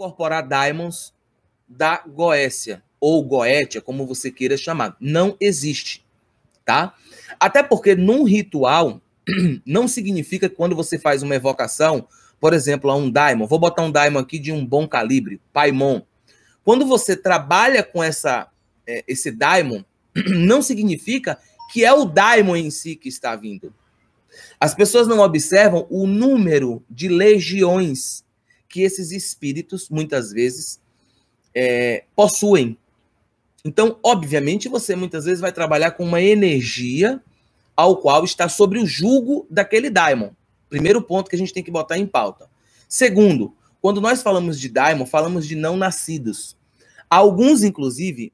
incorporar daimons da Goécia, ou Goétia, como você queira chamar. Não existe, tá? Até porque num ritual, não significa que quando você faz uma evocação, por exemplo, a um daimon, vou botar um daimon aqui de um bom calibre, Paimon. Quando você trabalha com esse daimon, não significa que é o daimon em si que está vindo. As pessoas não observam o número de legiões que esses espíritos, muitas vezes, possuem. Então, obviamente, você muitas vezes vai trabalhar com uma energia ao qual está sobre o jugo daquele daimon. Primeiro ponto que a gente tem que botar em pauta. Segundo, quando nós falamos de daimon, falamos de não nascidos. Alguns, inclusive,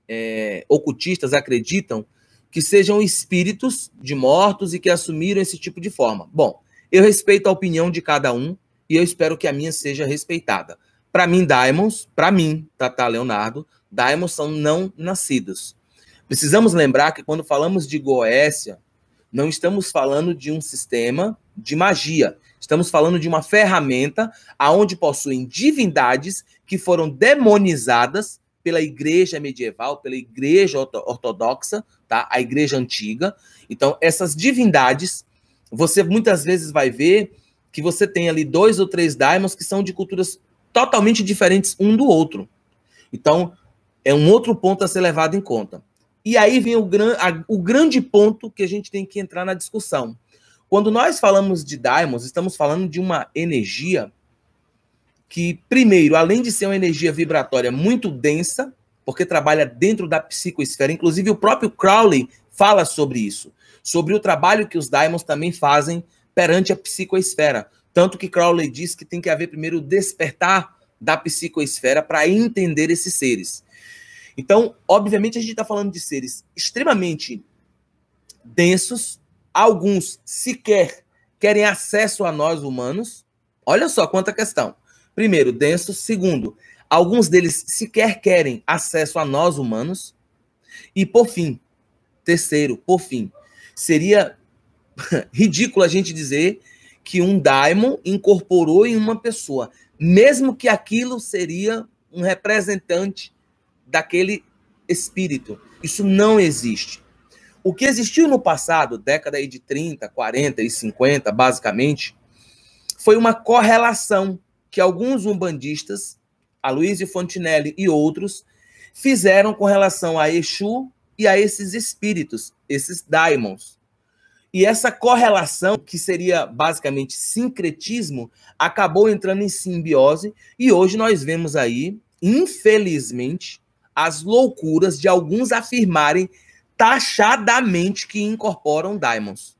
ocultistas acreditam que sejam espíritos de mortos e que assumiram esse tipo de forma. Bom, eu respeito a opinião de cada um e eu espero que a minha seja respeitada. Para mim, daimons, para mim, Tata Leonardo, daimons são não nascidos. Precisamos lembrar que quando falamos de Goécia, não estamos falando de um sistema de magia. Estamos falando de uma ferramenta aonde possuem divindades que foram demonizadas pela igreja medieval, pela igreja ortodoxa, tá? A igreja antiga. Então, essas divindades, você muitas vezes vai ver que você tem ali 2 ou 3 daimons que são de culturas totalmente diferentes um do outro. Então, é um outro ponto a ser levado em conta. E aí vem o grande ponto que a gente tem que entrar na discussão. Quando nós falamos de daimons, estamos falando de uma energia que, primeiro, além de ser uma energia vibratória muito densa, porque trabalha dentro da psicoesfera, inclusive o próprio Crowley fala sobre isso, sobre o trabalho que os daimons também fazem perante a psicoesfera. Tanto que Crowley diz que tem que haver primeiro o despertar da psicoesfera para entender esses seres. Então, obviamente, a gente está falando de seres extremamente densos, alguns sequer querem acesso a nós humanos. Olha só quanta questão. Primeiro, densos. Segundo, alguns deles sequer querem acesso a nós humanos. E, por fim, terceiro, por fim, seria ridículo a gente dizer que um daimon incorporou em uma pessoa, mesmo que aquilo seria um representante daquele espírito. Isso não existe. O que existiu no passado, década aí de 30, 40 e 50, basicamente, foi uma correlação que alguns umbandistas, Aloysio Fontinelli e outros, fizeram com relação a Exu e a esses espíritos, esses daimons. E essa correlação, que seria basicamente sincretismo, acabou entrando em simbiose e hoje nós vemos aí, infelizmente, as loucuras de alguns afirmarem taxadamente que incorporam daimons.